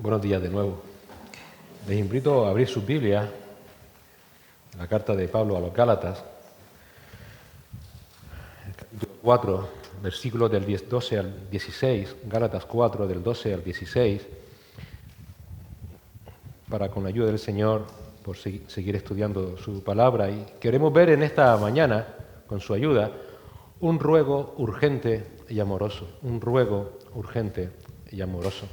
Buenos días de nuevo. Les invito a abrir su Biblia, la carta de Pablo a los Gálatas, capítulo 4, versículos del 12 al 16, Gálatas 4, del 12 al 16, para con la ayuda del Señor, por seguir estudiando su palabra. Y queremos ver en esta mañana, con su ayuda, un ruego urgente y amoroso, un ruego urgente y amoroso.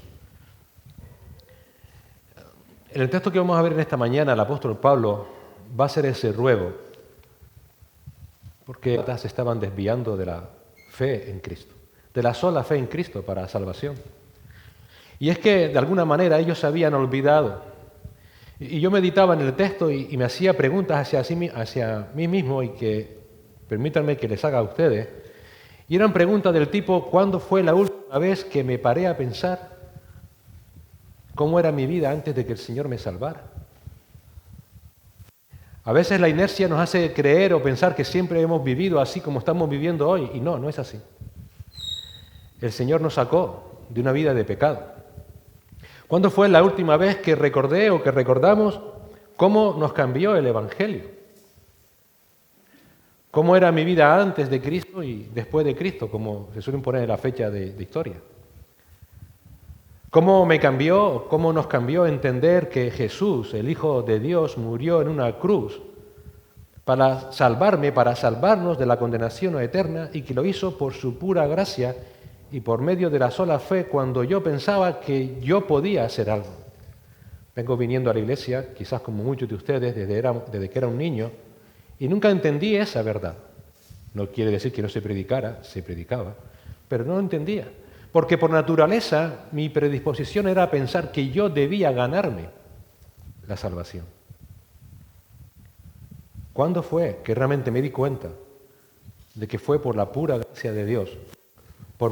En el texto que vamos a ver en esta mañana, el apóstol Pablo va a hacer ese ruego, porque se estaban desviando de la fe en Cristo, de la sola fe en Cristo para salvación. Y es que, de alguna manera, ellos se habían olvidado. Y yo meditaba en el texto y me hacía preguntas hacia mí mismo, y que permítanme que les haga a ustedes. Y eran preguntas del tipo: ¿cuándo fue la última vez que me paré a pensar cómo era mi vida antes de que el Señor me salvara? A veces la inercia nos hace creer o pensar que siempre hemos vivido así como estamos viviendo hoy, y no es así. El Señor nos sacó de una vida de pecado. ¿Cuándo fue la última vez que recordé o que recordamos cómo nos cambió el Evangelio? ¿Cómo era mi vida antes de Cristo y después de Cristo, como se suelen poner en la fecha de historia? ¿Cómo me cambió, cómo nos cambió entender que Jesús, el Hijo de Dios, murió en una cruz para salvarme, para salvarnos de la condenación eterna, y que lo hizo por su pura gracia y por medio de la sola fe, cuando yo pensaba que yo podía hacer algo? Vengo viniendo a la iglesia, quizás como muchos de ustedes, desde que era un niño, y nunca entendí esa verdad. No quiere decir que no se predicara, se predicaba, pero no lo entendía. Porque por naturaleza mi predisposición era pensar que yo debía ganarme la salvación. ¿Cuándo fue que realmente me di cuenta de que fue por la pura gracia de Dios, por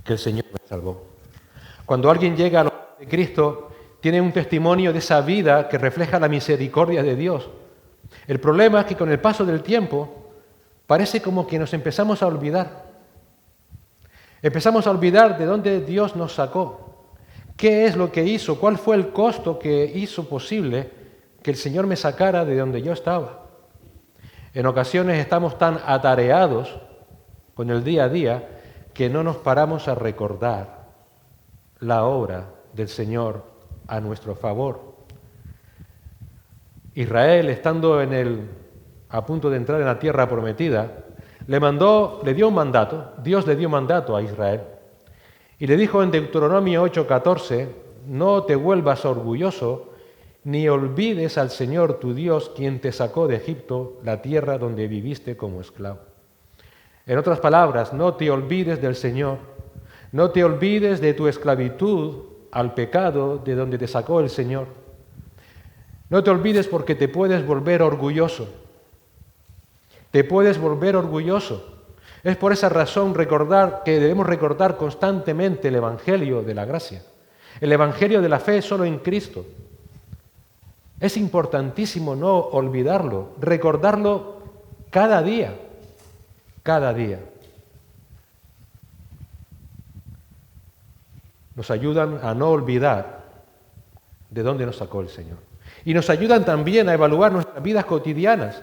que el Señor me salvó? Cuando alguien llega a los pies de Cristo, tiene un testimonio de esa vida que refleja la misericordia de Dios. El problema es que con el paso del tiempo parece como que nos empezamos a olvidar. Empezamos a olvidar de dónde Dios nos sacó, qué es lo que hizo, cuál fue el costo que hizo posible que el Señor me sacara de donde yo estaba. En ocasiones estamos tan atareados con el día a día que no nos paramos a recordar la obra del Señor a nuestro favor. Israel, estando a punto de entrar en la tierra prometida, le dio un mandato. Dios le dio mandato a Israel. Y le dijo en Deuteronomio 8:14: no te vuelvas orgulloso, ni olvides al Señor tu Dios, quien te sacó de Egipto, la tierra donde viviste como esclavo. En otras palabras, no te olvides del Señor, no te olvides de tu esclavitud al pecado de donde te sacó el Señor. No te olvides, porque te puedes volver orgulloso. Te puedes volver orgulloso. Es por esa razón que debemos recordar constantemente el Evangelio de la gracia, el Evangelio de la fe solo en Cristo. Es importantísimo no olvidarlo, recordarlo cada día, cada día. Nos ayudan a no olvidar de dónde nos sacó el Señor. Y nos ayudan también a evaluar nuestras vidas cotidianas.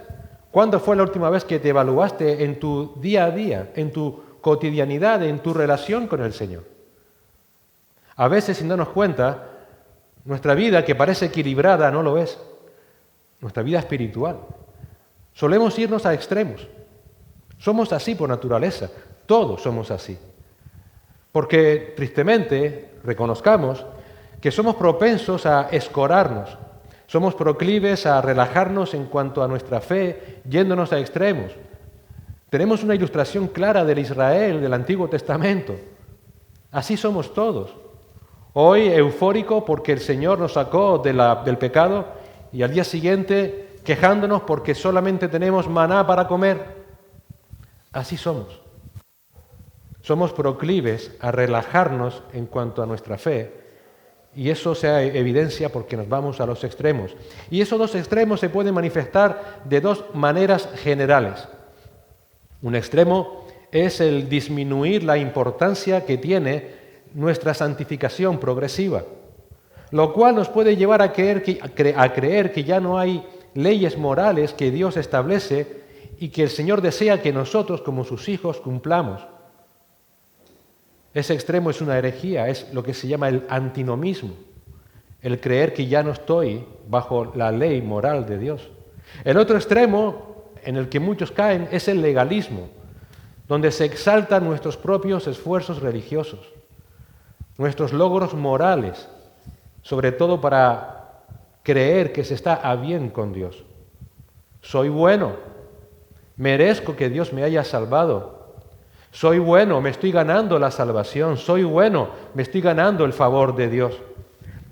¿Cuándo fue la última vez que te evaluaste en tu día a día, en tu cotidianidad, en tu relación con el Señor? A veces, sin darnos cuenta, nuestra vida, que parece equilibrada, no lo es. Nuestra vida espiritual. Solemos irnos a extremos. Somos así por naturaleza. Todos somos así. Porque, tristemente, reconozcamos que somos propensos a escorarnos. Somos proclives a relajarnos en cuanto a nuestra fe, yéndonos a extremos. Tenemos una ilustración clara del Israel del Antiguo Testamento. Así somos todos. Hoy eufórico porque el Señor nos sacó del pecado, y al día siguiente quejándonos porque solamente tenemos maná para comer. Así somos. Somos proclives a relajarnos en cuanto a nuestra fe. Y eso se evidencia porque nos vamos a los extremos. Y esos dos extremos se pueden manifestar de dos maneras generales. Un extremo es el disminuir la importancia que tiene nuestra santificación progresiva, lo cual nos puede llevar a creer que ya no hay leyes morales que Dios establece y que el Señor desea que nosotros, como sus hijos, cumplamos. Ese extremo es una herejía, es lo que se llama el antinomismo, el creer que ya no estoy bajo la ley moral de Dios. El otro extremo en el que muchos caen es el legalismo, donde se exaltan nuestros propios esfuerzos religiosos, nuestros logros morales, sobre todo para creer que se está a bien con Dios. Soy bueno, merezco que Dios me haya salvado. Soy bueno, me estoy ganando la salvación. Soy bueno, me estoy ganando el favor de Dios.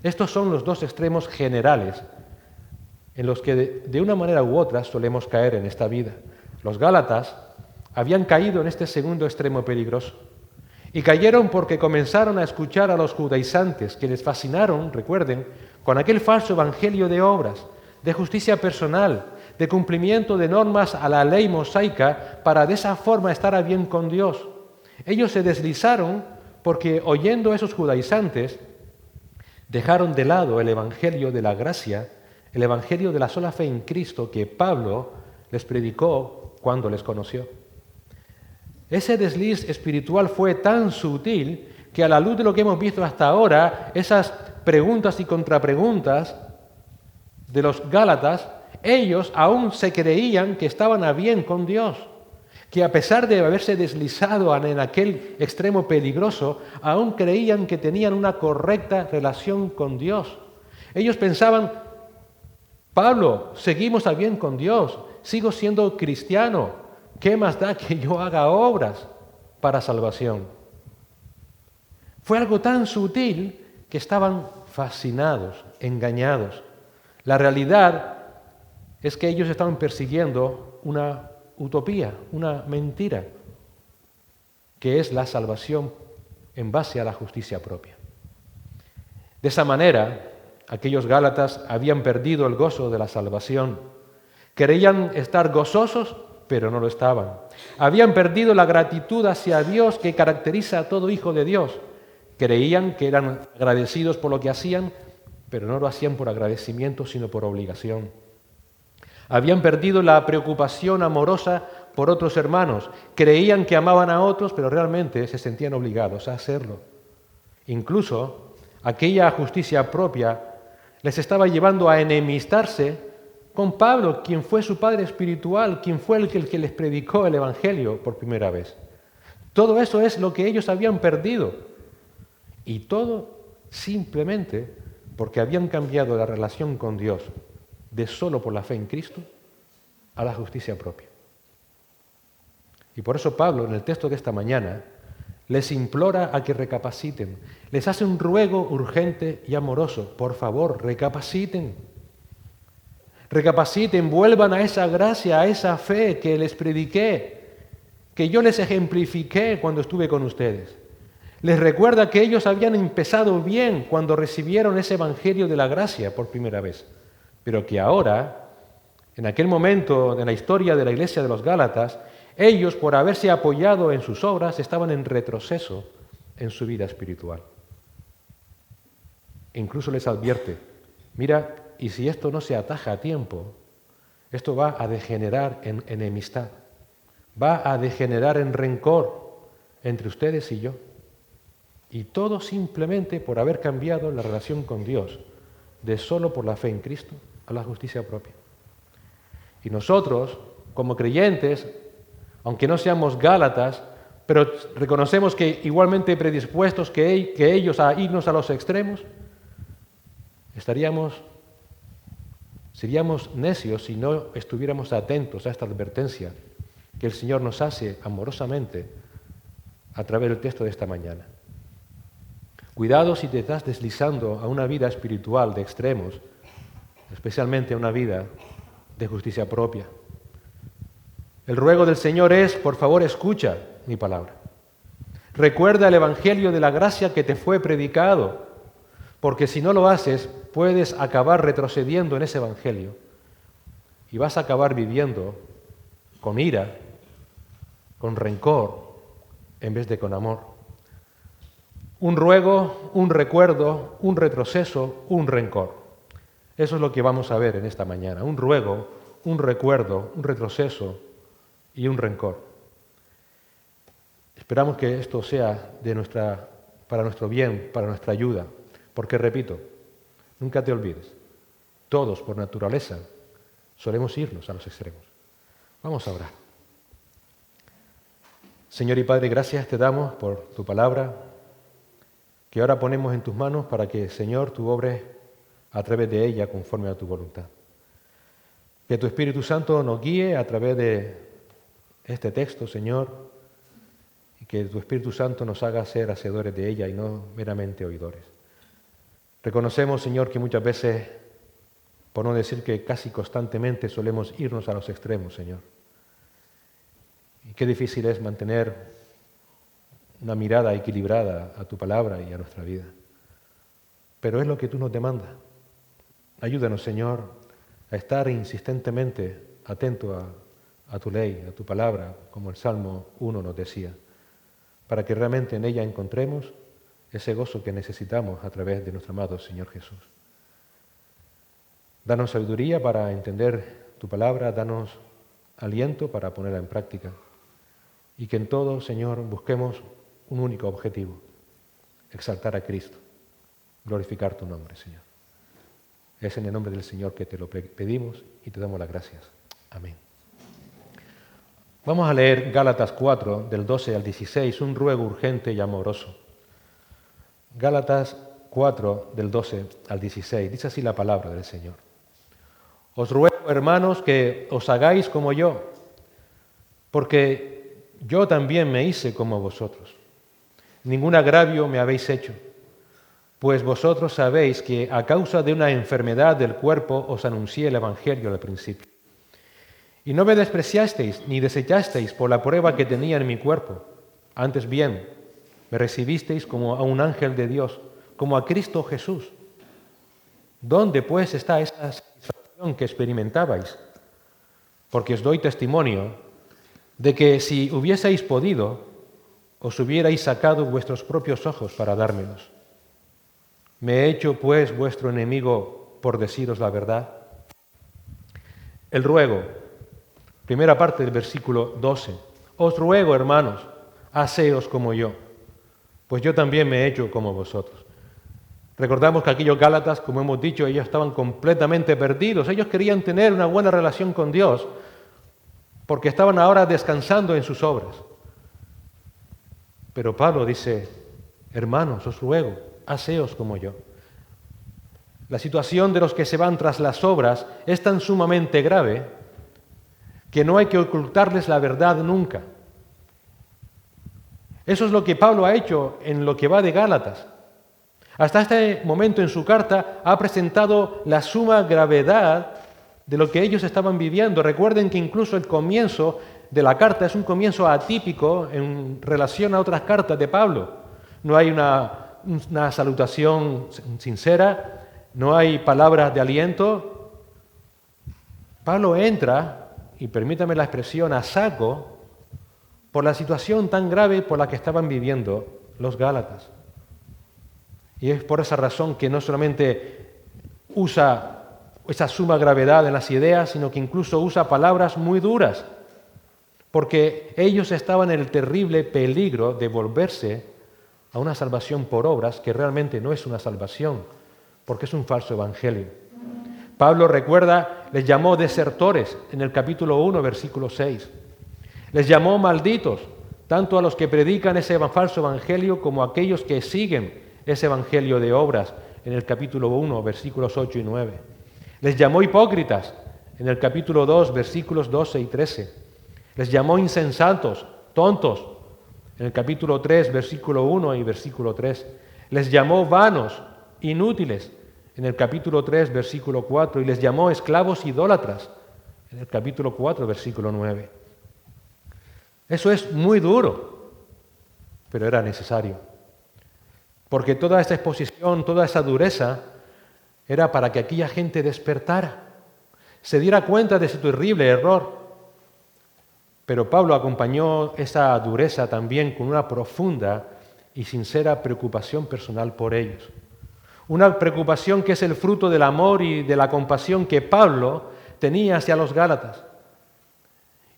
Estos son los dos extremos generales en los que de una manera u otra solemos caer en esta vida. Los Gálatas habían caído en este segundo extremo peligroso y cayeron porque comenzaron a escuchar a los judaizantes que les fascinaron, recuerden, con aquel falso evangelio de obras, de justicia personal, de cumplimiento de normas a la ley mosaica para de esa forma estar a bien con Dios. Ellos se deslizaron porque oyendo a esos judaizantes dejaron de lado el evangelio de la gracia, el evangelio de la sola fe en Cristo que Pablo les predicó cuando les conoció. Ese desliz espiritual fue tan sutil que a la luz de lo que hemos visto hasta ahora, esas preguntas y contrapreguntas de los Gálatas, ellos aún se creían que estaban a bien con Dios, que a pesar de haberse deslizado en aquel extremo peligroso, aún creían que tenían una correcta relación con Dios. Ellos pensaban, Pablo, seguimos a bien con Dios, sigo siendo cristiano, ¿qué más da que yo haga obras para salvación? Fue algo tan sutil que estaban fascinados, engañados. La realidad es que ellos estaban persiguiendo una utopía, una mentira, que es la salvación en base a la justicia propia. De esa manera, aquellos Gálatas habían perdido el gozo de la salvación. Creían estar gozosos, pero no lo estaban. Habían perdido la gratitud hacia Dios que caracteriza a todo hijo de Dios. Creían que eran agradecidos por lo que hacían, pero no lo hacían por agradecimiento, sino por obligación. Habían perdido la preocupación amorosa por otros hermanos. Creían que amaban a otros, pero realmente se sentían obligados a hacerlo. Incluso aquella justicia propia les estaba llevando a enemistarse con Pablo, quien fue su padre espiritual, quien fue el que les predicó el Evangelio por primera vez. Todo eso es lo que ellos habían perdido. Y todo simplemente porque habían cambiado la relación con Dios de solo por la fe en Cristo a la justicia propia. Y por eso Pablo, en el texto de esta mañana, les implora a que recapaciten. Les hace un ruego urgente y amoroso. Por favor, recapaciten. Recapaciten, vuelvan a esa gracia, a esa fe que les prediqué, que yo les ejemplifiqué cuando estuve con ustedes. Les recuerda que ellos habían empezado bien cuando recibieron ese evangelio de la gracia por primera vez, pero que ahora, en aquel momento de la historia de la iglesia de los Gálatas, ellos, por haberse apoyado en sus obras, estaban en retroceso en su vida espiritual. E incluso les advierte, mira, y si esto no se ataja a tiempo, esto va a degenerar en enemistad, va a degenerar en rencor entre ustedes y yo. Y todo simplemente por haber cambiado la relación con Dios, de solo por la fe en Cristo a la justicia propia. Y nosotros, como creyentes, aunque no seamos Gálatas, pero reconocemos que igualmente predispuestos que ellos a irnos a los extremos, seríamos necios si no estuviéramos atentos a esta advertencia que el Señor nos hace amorosamente a través del texto de esta mañana. Cuidado si te estás deslizando a una vida espiritual de extremos, especialmente a una vida de justicia propia. El ruego del Señor es, por favor, escucha mi palabra. Recuerda el evangelio de la gracia que te fue predicado, porque si no lo haces, puedes acabar retrocediendo en ese evangelio y vas a acabar viviendo con ira, con rencor, en vez de con amor. Un ruego, un recuerdo, un retroceso, un rencor. Eso es lo que vamos a ver en esta mañana. Un ruego, un recuerdo, un retroceso y un rencor. Esperamos que esto sea para nuestro bien, para nuestra ayuda. Porque, repito, nunca te olvides, todos por naturaleza solemos irnos a los extremos. Vamos a orar. Señor y Padre, gracias te damos por tu palabra, que ahora ponemos en tus manos para que, Señor, tú obres a través de ella conforme a tu voluntad. Que tu Espíritu Santo nos guíe a través de este texto, Señor, y que tu Espíritu Santo nos haga ser hacedores de ella y no meramente oidores. Reconocemos, Señor, que muchas veces, por no decir que casi constantemente, solemos irnos a los extremos, Señor. Y qué difícil es mantener una mirada equilibrada a tu palabra y a nuestra vida. Pero es lo que tú nos demandas. Ayúdanos, Señor, a estar insistentemente atento a tu ley, a tu palabra, como el Salmo 1 nos decía, para que realmente en ella encontremos ese gozo que necesitamos a través de nuestro amado Señor Jesús. Danos sabiduría para entender tu palabra, danos aliento para ponerla en práctica y que en todo, Señor, busquemos un único objetivo, exaltar a Cristo, glorificar tu nombre, Señor. Es en el nombre del Señor que te lo pedimos y te damos las gracias. Amén. Vamos a leer Gálatas 4, del 12 al 16, un ruego urgente y amoroso. Gálatas 4, del 12 al 16, dice así la palabra del Señor. Os ruego, hermanos, que os hagáis como yo, porque yo también me hice como vosotros. Ningún agravio me habéis hecho, pues vosotros sabéis que a causa de una enfermedad del cuerpo os anuncié el Evangelio al principio. Y no me despreciasteis ni desechasteis por la prueba que tenía en mi cuerpo. Antes bien, me recibisteis como a un ángel de Dios, como a Cristo Jesús. ¿Dónde pues está esa satisfacción que experimentabais? Porque os doy testimonio de que si hubieseis podido, os hubierais sacado vuestros propios ojos para dármelos. ¿Me he hecho pues vuestro enemigo por deciros la verdad? El ruego, primera parte del versículo 12. Os ruego, hermanos, haceos como yo, pues yo también me he hecho como vosotros. Recordamos que aquellos Gálatas, como hemos dicho, ellos estaban completamente perdidos. Ellos querían tener una buena relación con Dios porque estaban ahora descansando en sus obras. Pero Pablo dice, hermanos, os ruego, haceos como yo. La situación de los que se van tras las obras es tan sumamente grave que no hay que ocultarles la verdad nunca. Eso es lo que Pablo ha hecho en lo que va de Gálatas. Hasta este momento en su carta ha presentado la suma gravedad de lo que ellos estaban viviendo. Recuerden que incluso el comienzo de la carta es un comienzo atípico en relación a otras cartas de Pablo. No hay una salutación sincera, no hay palabras de aliento. Pablo entra, y permítame la expresión, a saco por la situación tan grave por la que estaban viviendo los Gálatas. Y es por esa razón que no solamente usa esa suma gravedad en las ideas, sino que incluso usa palabras muy duras, porque ellos estaban en el terrible peligro de volverse a una salvación por obras que realmente no es una salvación, porque es un falso evangelio. Pablo, recuerda, les llamó desertores en el capítulo 1, versículo 6. Les llamó malditos, tanto a los que predican ese falso evangelio como a aquellos que siguen ese evangelio de obras en el capítulo 1, versículos 8 y 9. Les llamó hipócritas en el capítulo 2, versículos 12 y 13. Les llamó insensatos, tontos, en el capítulo 3, versículo 1 y versículo 3. Les llamó vanos, inútiles, en el capítulo 3, versículo 4. Y les llamó esclavos idólatras, en el capítulo 4, versículo 9. Eso es muy duro, pero era necesario. Porque toda esta exposición, toda esa dureza, era para que aquella gente despertara, se diera cuenta de su terrible error. Pero Pablo acompañó esa dureza también con una profunda y sincera preocupación personal por ellos. Una preocupación que es el fruto del amor y de la compasión que Pablo tenía hacia los Gálatas,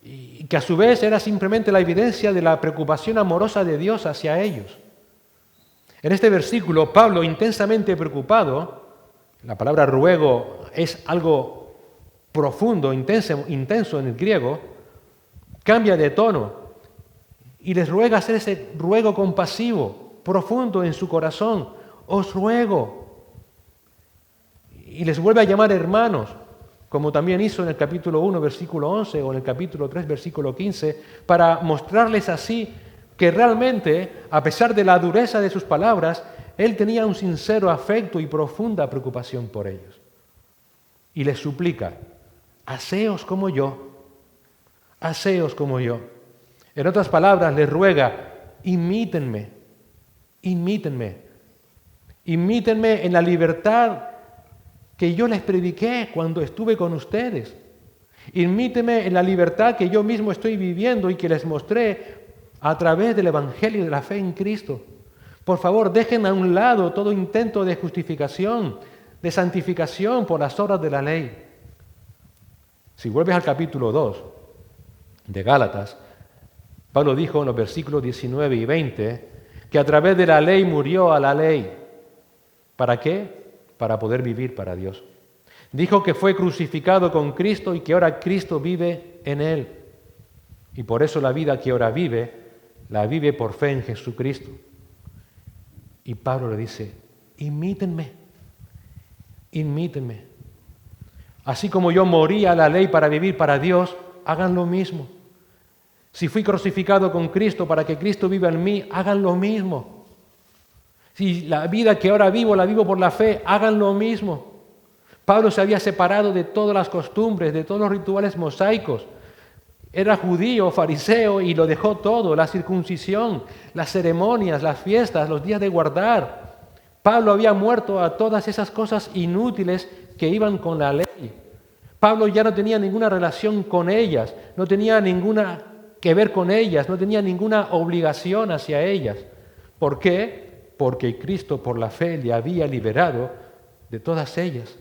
y que a su vez era simplemente la evidencia de la preocupación amorosa de Dios hacia ellos. En este versículo, Pablo, intensamente preocupado, la palabra ruego es algo profundo, intenso en el griego, cambia de tono y les ruega hacer ese ruego compasivo, profundo en su corazón. Os ruego. Y les vuelve a llamar hermanos, como también hizo en el capítulo 1, versículo 11, o en el capítulo 3, versículo 15, para mostrarles así que realmente, a pesar de la dureza de sus palabras, él tenía un sincero afecto y profunda preocupación por ellos. Y les suplica, haceos como yo, haceos como yo. En otras palabras, les ruega, imítenme, imítenme, imítenme en la libertad que yo les prediqué cuando estuve con ustedes. Imítenme en la libertad que yo mismo estoy viviendo y que les mostré a través del Evangelio de la fe en Cristo. Por favor, dejen a un lado todo intento de justificación, de santificación por las obras de la ley. Si vuelves al capítulo 2 de Gálatas, Pablo dijo en los versículos 19 y 20 que a través de la ley murió a la ley. ¿Para qué? Para poder vivir para Dios. Dijo que fue crucificado con Cristo y que ahora Cristo vive en él. Y por eso la vida que ahora vive, la vive por fe en Jesucristo. Y Pablo le dice, imítenme, imítenme. Así como yo morí a la ley para vivir para Dios, hagan lo mismo. Si fui crucificado con Cristo para que Cristo viva en mí, hagan lo mismo. Si la vida que ahora vivo, la vivo por la fe, hagan lo mismo. Pablo se había separado de todas las costumbres, de todos los rituales mosaicos. Era judío, fariseo, y lo dejó todo, la circuncisión, las ceremonias, las fiestas, los días de guardar. Pablo había muerto a todas esas cosas inútiles que iban con la ley. Pablo ya no tenía ninguna relación con ellas, no tenía ninguna que ver con ellas, no tenía ninguna obligación hacia ellas. ¿Por qué? Porque Cristo por la fe le había liberado de todas ellas.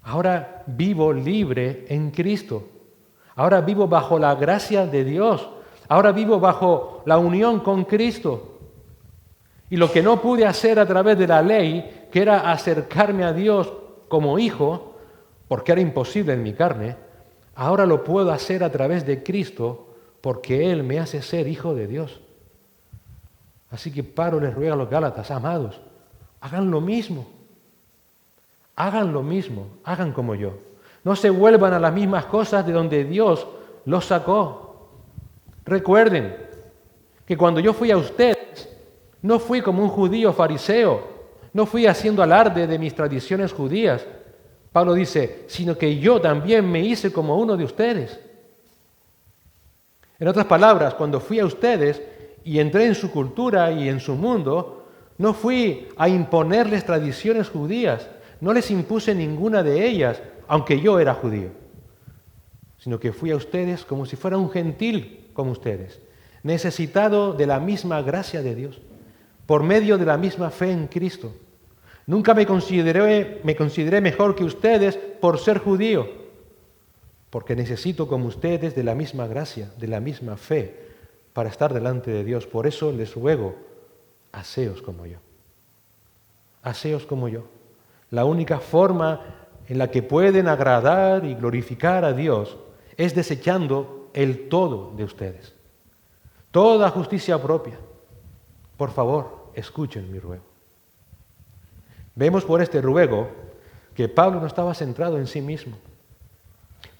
Ahora vivo libre en Cristo. Ahora vivo bajo la gracia de Dios. Ahora vivo bajo la unión con Cristo. Y lo que no pude hacer a través de la ley, que era acercarme a Dios como hijo, porque era imposible en mi carne, ahora lo puedo hacer a través de Cristo, porque Él me hace ser hijo de Dios. Así que Pablo les ruega a los Gálatas, amados, hagan lo mismo. Hagan lo mismo, hagan como yo. No se vuelvan a las mismas cosas de donde Dios los sacó. Recuerden que cuando yo fui a ustedes, no fui como un judío fariseo, no fui haciendo alarde de mis tradiciones judías. Pablo dice, sino que yo también me hice como uno de ustedes. En otras palabras, cuando fui a ustedes y entré en su cultura y en su mundo, no fui a imponerles tradiciones judías, no les impuse ninguna de ellas, aunque yo era judío, sino que fui a ustedes como si fuera un gentil como ustedes, necesitado de la misma gracia de Dios, por medio de la misma fe en Cristo. Nunca me consideré mejor que ustedes por ser judío, porque necesito como ustedes de la misma gracia, de la misma fe, para estar delante de Dios. Por eso les ruego, haceos como yo. Haceos como yo. La única forma en la que pueden agradar y glorificar a Dios es desechando el todo de ustedes. Toda justicia propia. Por favor, escuchen mi ruego. Vemos por este ruego que Pablo no estaba centrado en sí mismo.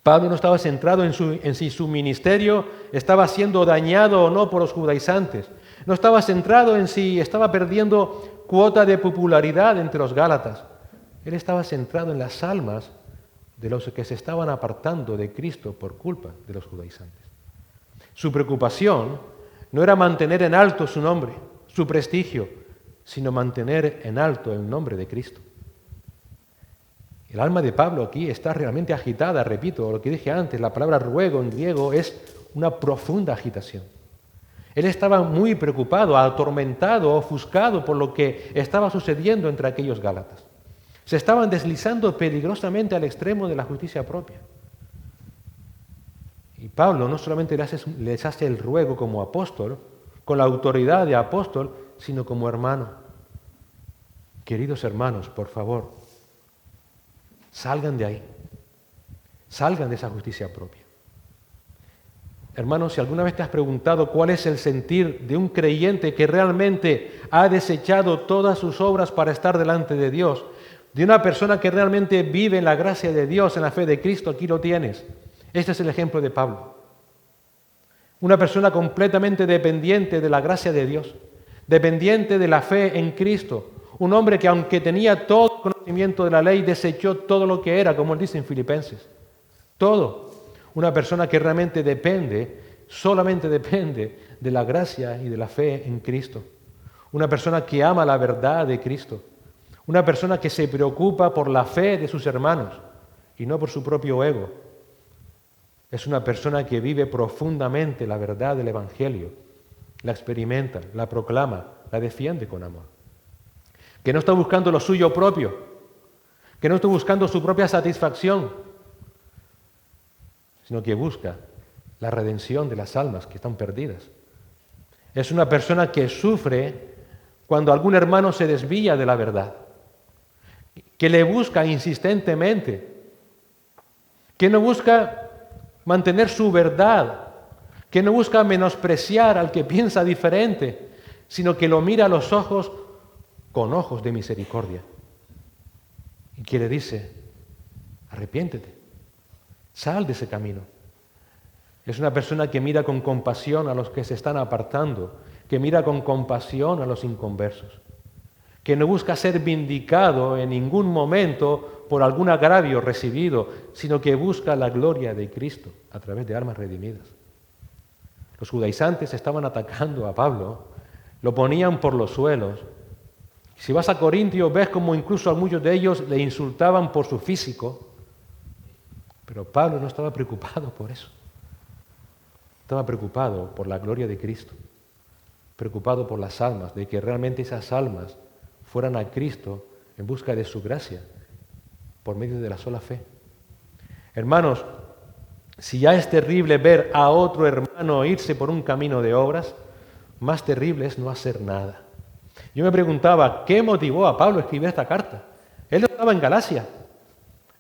Pablo no estaba centrado en si su ministerio estaba siendo dañado o no por los judaizantes. No estaba centrado en si estaba perdiendo cuota de popularidad entre los gálatas. Él estaba centrado en las almas de los que se estaban apartando de Cristo por culpa de los judaizantes. Su preocupación no era mantener en alto su nombre, su prestigio, sino mantener en alto el nombre de Cristo. El alma de Pablo aquí está realmente agitada, repito, lo que dije antes, la palabra ruego en griego es una profunda agitación. Él estaba muy preocupado, atormentado, ofuscado por lo que estaba sucediendo entre aquellos gálatas. Se estaban deslizando peligrosamente al extremo de la justicia propia. Y Pablo no solamente les hace el ruego como apóstol, con la autoridad de apóstol, sino como hermano. Queridos hermanos, por favor, salgan de ahí. Salgan de esa justicia propia. Hermanos, si alguna vez te has preguntado cuál es el sentir de un creyente que realmente ha desechado todas sus obras para estar delante de Dios, de una persona que realmente vive en la gracia de Dios, en la fe de Cristo, aquí lo tienes. Este es el ejemplo de Pablo. Una persona completamente dependiente de la gracia de Dios, dependiente de la fe en Cristo. Un hombre que aunque tenía todo el conocimiento de la ley, desechó todo lo que era, como él dice en Filipenses. Todo. Una persona que realmente depende, solamente depende de la gracia y de la fe en Cristo. Una persona que ama la verdad de Cristo. Una persona que se preocupa por la fe de sus hermanos y no por su propio ego. Es una persona que vive profundamente la verdad del Evangelio, la experimenta, la proclama, la defiende con amor. Que no está buscando lo suyo propio, que no está buscando su propia satisfacción, sino que busca la redención de las almas que están perdidas. Es una persona que sufre cuando algún hermano se desvía de la verdad, que le busca insistentemente, que no busca mantener su verdad, que no busca menospreciar al que piensa diferente, sino que lo mira a los ojos con ojos de misericordia. Y que le dice, arrepiéntete, sal de ese camino. Es una persona que mira con compasión a los que se están apartando, que mira con compasión a los inconversos, que no busca ser vindicado en ningún momento por algún agravio recibido, sino que busca la gloria de Cristo a través de almas redimidas. Los judaizantes estaban atacando a Pablo, lo ponían por los suelos. Si vas a Corintios, ves como incluso a muchos de ellos le insultaban por su físico, pero Pablo no estaba preocupado por eso. Estaba preocupado por la gloria de Cristo, preocupado por las almas, de que realmente esas almas fueran a Cristo en busca de su gracia, por medio de la sola fe. Hermanos, si ya es terrible ver a otro hermano irse por un camino de obras, más terrible es no hacer nada. Yo me preguntaba, ¿qué motivó a Pablo a escribir esta carta? Él no estaba en Galacia,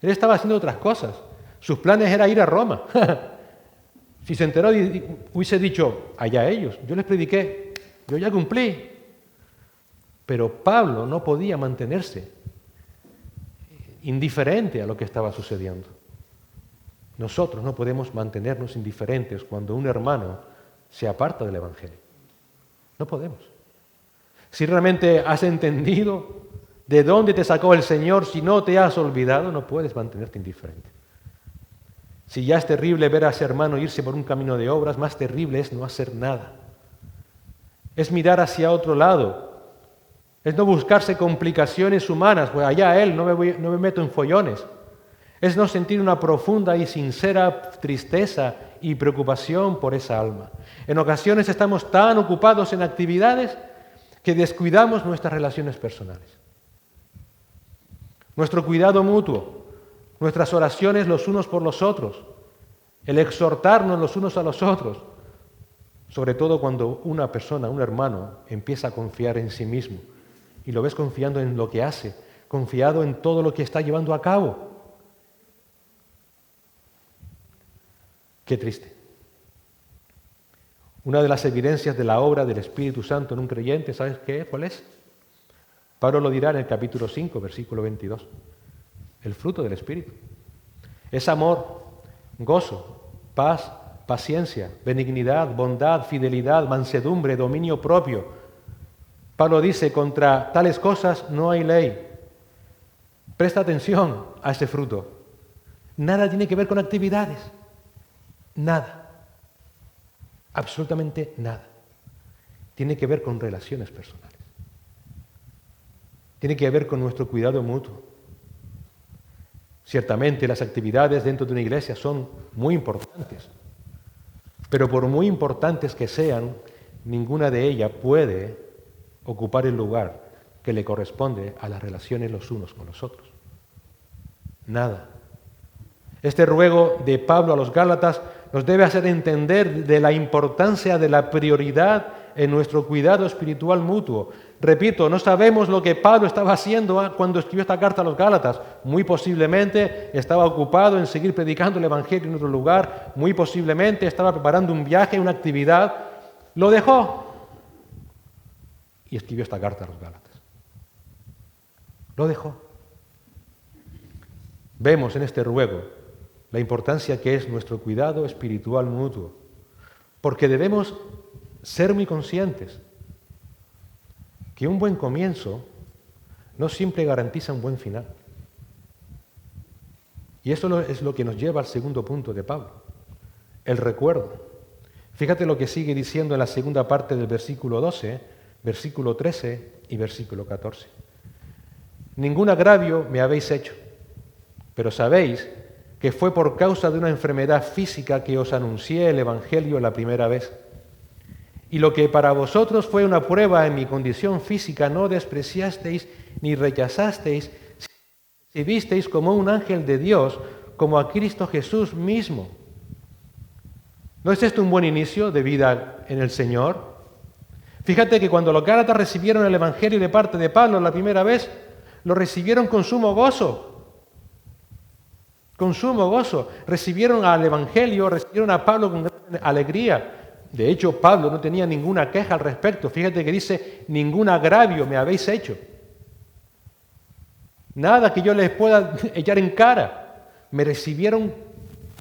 él estaba haciendo otras cosas. Sus planes era ir a Roma. Si se enteró y hubiese dicho, allá ellos, yo les prediqué, yo ya cumplí. Pero Pablo no podía mantenerse indiferente a lo que estaba sucediendo. Nosotros no podemos mantenernos indiferentes cuando un hermano se aparta del Evangelio. No podemos. Si realmente has entendido de dónde te sacó el Señor, si no te has olvidado, no puedes mantenerte indiferente. Si ya es terrible ver a ese hermano irse por un camino de obras, más terrible es no hacer nada. Es mirar hacia otro lado. Es no buscarse complicaciones humanas, pues allá él, no me meto en follones. Es no sentir una profunda y sincera tristeza y preocupación por esa alma. En ocasiones estamos tan ocupados en actividades que descuidamos nuestras relaciones personales. Nuestro cuidado mutuo, nuestras oraciones los unos por los otros, el exhortarnos los unos a los otros, sobre todo cuando una persona, un hermano, empieza a confiar en sí mismo y lo ves confiando en lo que hace, confiado en todo lo que está llevando a cabo. Qué triste. Una de las evidencias de la obra del Espíritu Santo en un creyente, ¿sabes qué? ¿Cuál es? Pablo lo dirá en el capítulo 5, versículo 22. El fruto del Espíritu. Es amor, gozo, paz, paciencia, benignidad, bondad, fidelidad, mansedumbre, dominio propio. Pablo dice, contra tales cosas no hay ley. Presta atención a ese fruto. Nada tiene que ver con actividades. Nada. Absolutamente nada. Tiene que ver con relaciones personales. Tiene que ver con nuestro cuidado mutuo. Ciertamente las actividades dentro de una iglesia son muy importantes, pero por muy importantes que sean, ninguna de ellas puede ocupar el lugar que le corresponde a las relaciones los unos con los otros. Nada. Este ruego de Pablo a los Gálatas nos debe hacer entender de la importancia de la prioridad en nuestro cuidado espiritual mutuo. Repito, no sabemos lo que Pablo estaba haciendo cuando escribió esta carta a los Gálatas. Muy posiblemente estaba ocupado en seguir predicando el Evangelio en otro lugar. Muy posiblemente estaba preparando un viaje, una actividad. Lo dejó y escribió esta carta a los Gálatas. Lo dejó. Vemos en este ruego la importancia que es nuestro cuidado espiritual mutuo, porque debemos ser muy conscientes que un buen comienzo no siempre garantiza un buen final. Y eso es lo que nos lleva al segundo punto de Pablo, el recuerdo. Fíjate lo que sigue diciendo en la segunda parte del versículo 12, versículo 13 y versículo 14. Ningún agravio me habéis hecho, pero sabéis que fue por causa de una enfermedad física que os anuncié el Evangelio la primera vez. Y lo que para vosotros fue una prueba en mi condición física, no despreciasteis ni rechazasteis, sino que recibisteis como un ángel de Dios, como a Cristo Jesús mismo. ¿No es esto un buen inicio de vida en el Señor? Fíjate que cuando los Gálatas recibieron el Evangelio de parte de Pablo la primera vez, lo recibieron con sumo gozo. Con sumo gozo. Recibieron al Evangelio, recibieron a Pablo con gran alegría. De hecho, Pablo no tenía ninguna queja al respecto. Fíjate que dice, ningún agravio me habéis hecho. Nada que yo les pueda echar en cara. Me recibieron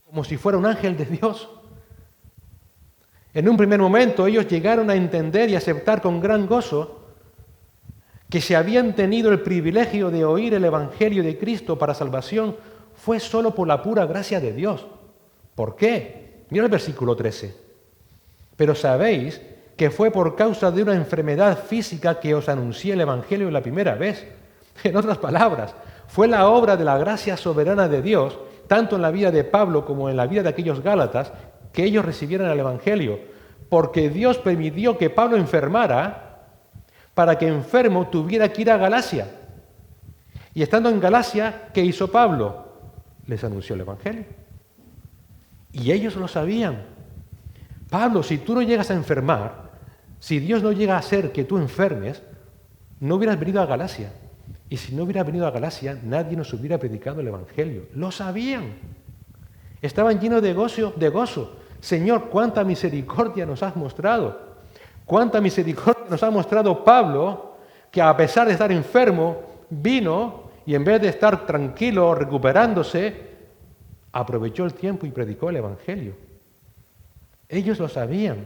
como si fuera un ángel de Dios. En un primer momento ellos llegaron a entender y aceptar con gran gozo que si habían tenido el privilegio de oír el Evangelio de Cristo para salvación, fue solo por la pura gracia de Dios. ¿Por qué? Mira el versículo 13. Pero sabéis que fue por causa de una enfermedad física que os anuncié el Evangelio la primera vez. En otras palabras, fue la obra de la gracia soberana de Dios, tanto en la vida de Pablo como en la vida de aquellos Gálatas, que ellos recibieran el Evangelio, porque Dios permitió que Pablo enfermara para que enfermo tuviera que ir a Galacia. Y estando en Galacia, ¿qué hizo Pablo? Les anunció el Evangelio. Y ellos lo sabían. Pablo, si tú no llegas a enfermar, si Dios no llega a hacer que tú enfermes, no hubieras venido a Galacia. Y si no hubieras venido a Galacia, nadie nos hubiera predicado el Evangelio. Lo sabían. Estaban llenos de gozo. Señor, cuánta misericordia nos has mostrado. Cuánta misericordia nos ha mostrado Pablo, que a pesar de estar enfermo, vino y en vez de estar tranquilo, recuperándose, aprovechó el tiempo y predicó el Evangelio. Ellos lo sabían,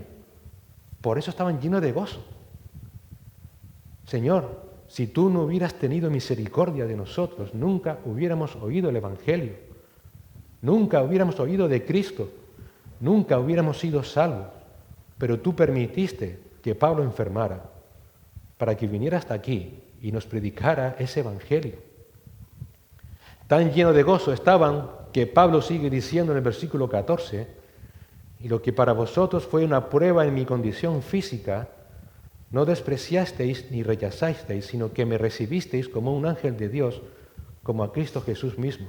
por eso estaban llenos de gozo. Señor, si tú no hubieras tenido misericordia de nosotros, nunca hubiéramos oído el Evangelio, nunca hubiéramos oído de Cristo, nunca hubiéramos sido salvos, pero tú permitiste que Pablo enfermara para que viniera hasta aquí y nos predicara ese Evangelio. Tan lleno de gozo estaban que Pablo sigue diciendo en el versículo 14, y lo que para vosotros fue una prueba en mi condición física, no despreciasteis ni rechazasteis, sino que me recibisteis como un ángel de Dios, como a Cristo Jesús mismo.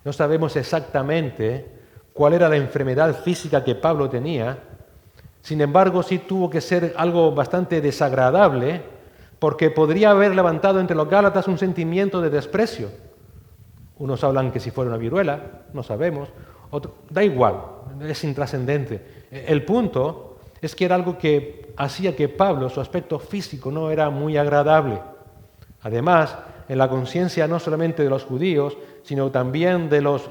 No sabemos exactamente cuál era la enfermedad física que Pablo tenía, sin embargo sí tuvo que ser algo bastante desagradable, porque podría haber levantado entre los Gálatas un sentimiento de desprecio. Unos hablan que si fuera una viruela, no sabemos. Da igual, es intrascendente. El punto es que era algo que hacía que Pablo, su aspecto físico, no era muy agradable. Además, en la conciencia no solamente de los judíos, sino también de los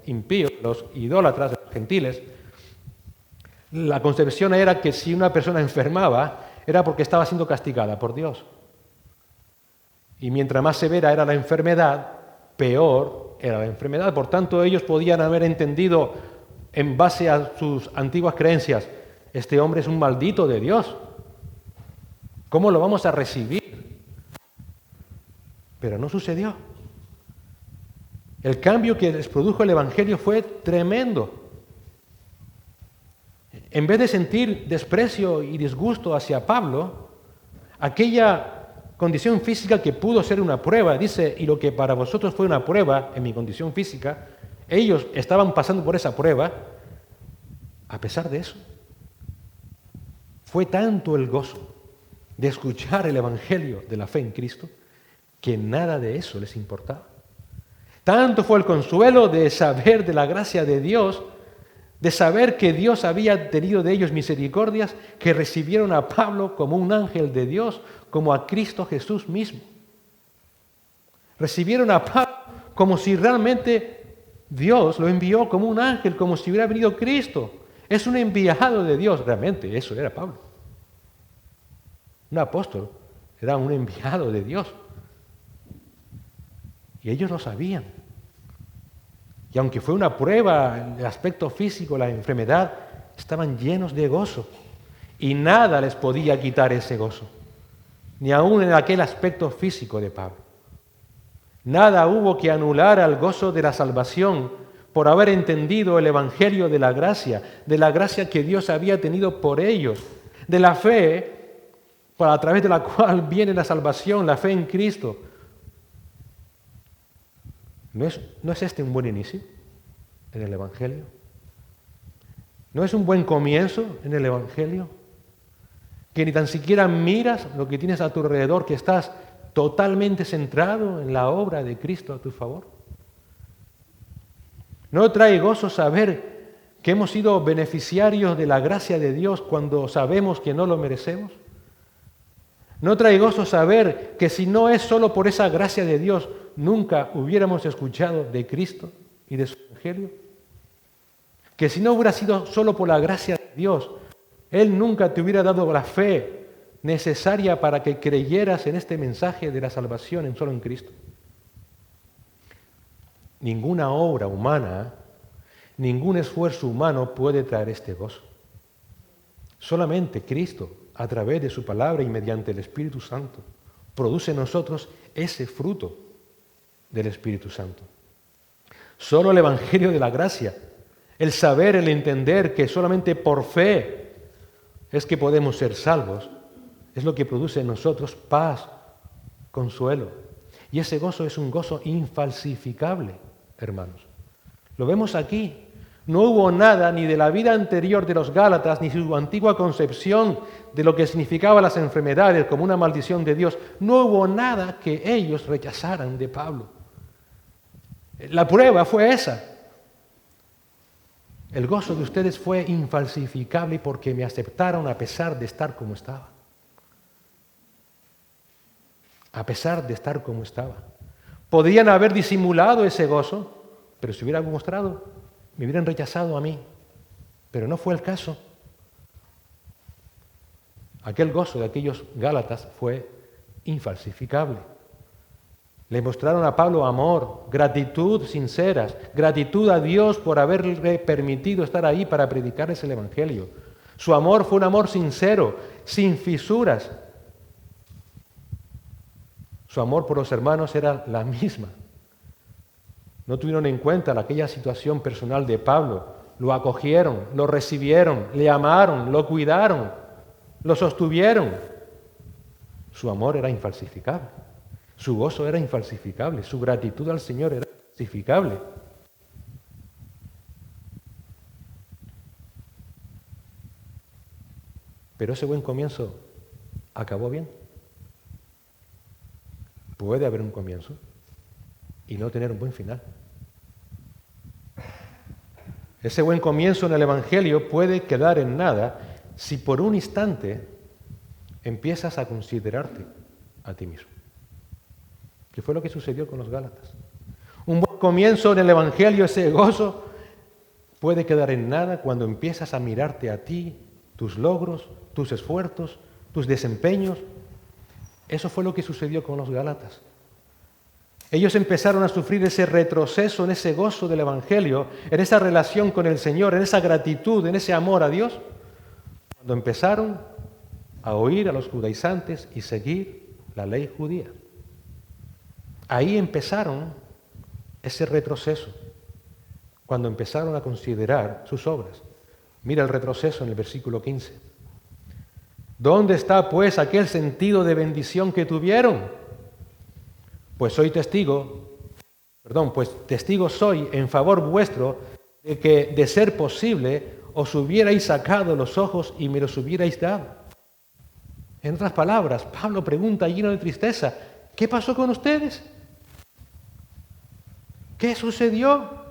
impíos, los idólatras, de los gentiles, la concepción era que si una persona enfermaba, era porque estaba siendo castigada por Dios. Y mientras más severa era la enfermedad, peor era la enfermedad. Por tanto, ellos podían haber entendido, en base a sus antiguas creencias, este hombre es un maldito de Dios. ¿Cómo lo vamos a recibir? Pero no sucedió. El cambio que les produjo el Evangelio fue tremendo. En vez de sentir desprecio y disgusto hacia Pablo, aquella condición física que pudo ser una prueba, dice, y lo que para vosotros fue una prueba en mi condición física, ellos estaban pasando por esa prueba. A pesar de eso, fue tanto el gozo de escuchar el Evangelio de la fe en Cristo que nada de eso les importaba. Tanto fue el consuelo de saber de la gracia de Dios, de saber que Dios había tenido de ellos misericordias, que recibieron a Pablo como un ángel de Dios, como a Cristo Jesús mismo. Recibieron a Pablo como si realmente Dios lo envió como un ángel, como si hubiera venido Cristo. Es un enviado de Dios, realmente eso era Pablo. Un apóstol era un enviado de Dios. Y ellos lo sabían. Y aunque fue una prueba, el aspecto físico, la enfermedad, estaban llenos de gozo. Y nada les podía quitar ese gozo. Ni aún en aquel aspecto físico de Pablo. Nada hubo que anular al gozo de la salvación por haber entendido el Evangelio de la gracia que Dios había tenido por ellos, de la fe a través de la cual viene la salvación, la fe en Cristo. ¿No es este un buen inicio en el Evangelio? ¿No es un buen comienzo en el Evangelio? Que ni tan siquiera miras lo que tienes a tu alrededor, que estás totalmente centrado en la obra de Cristo a tu favor. ¿No trae gozo saber que hemos sido beneficiarios de la gracia de Dios cuando sabemos que no lo merecemos? ¿No trae gozo saber que si no es solo por esa gracia de Dios, nunca hubiéramos escuchado de Cristo y de su Evangelio? Que si no hubiera sido solo por la gracia de Dios, Él nunca te hubiera dado la fe necesaria para que creyeras en este mensaje de la salvación solo en Cristo. Ninguna obra humana, ningún esfuerzo humano puede traer este gozo. Solamente Cristo, a través de su palabra y mediante el Espíritu Santo, produce en nosotros ese fruto del Espíritu Santo. Solo el Evangelio de la gracia, el saber, el entender que solamente por fe es que podemos ser salvos, es lo que produce en nosotros paz, consuelo. Y ese gozo es un gozo infalsificable, hermanos. Lo vemos aquí. No hubo nada ni de la vida anterior de los Gálatas, ni su antigua concepción de lo que significaban las enfermedades como una maldición de Dios. No hubo nada que ellos rechazaran de Pablo. La prueba fue esa. El gozo de ustedes fue infalsificable porque me aceptaron a pesar de estar como estaba. A pesar de estar como estaba. Podían haber disimulado ese gozo, pero si hubieran mostrado, me hubieran rechazado a mí. Pero no fue el caso. Aquel gozo de aquellos Gálatas fue infalsificable. Le mostraron a Pablo amor, gratitud sinceras, gratitud a Dios por haberle permitido estar ahí para predicarles el Evangelio. Su amor fue un amor sincero, sin fisuras. Su amor por los hermanos era la misma. No tuvieron en cuenta aquella situación personal de Pablo. Lo acogieron, lo recibieron, le amaron, lo cuidaron, lo sostuvieron. Su amor era infalsificable. Su gozo era infalsificable. Su gratitud al Señor era infalsificable. Pero ese buen comienzo acabó bien. Puede haber un comienzo y no tener un buen final. Ese buen comienzo en el Evangelio puede quedar en nada si por un instante empiezas a considerarte a ti mismo. Que fue lo que sucedió con los Gálatas. Un buen comienzo en el Evangelio, ese gozo, puede quedar en nada cuando empiezas a mirarte a ti, tus logros, tus esfuerzos, tus desempeños. Eso fue lo que sucedió con los Gálatas. Ellos empezaron a sufrir ese retroceso en ese gozo del Evangelio, en esa relación con el Señor, en esa gratitud, en ese amor a Dios, cuando empezaron a oír a los judaizantes y seguir la ley judía. Ahí empezaron ese retroceso, cuando empezaron a considerar sus obras. Mira el retroceso en el versículo 15. ¿Dónde está pues aquel sentido de bendición que tuvieron? Pues testigo soy en favor vuestro de que, de ser posible, os hubierais sacado los ojos y me los hubierais dado. En otras palabras, Pablo pregunta lleno de tristeza, ¿qué pasó con ustedes? ¿Qué sucedió?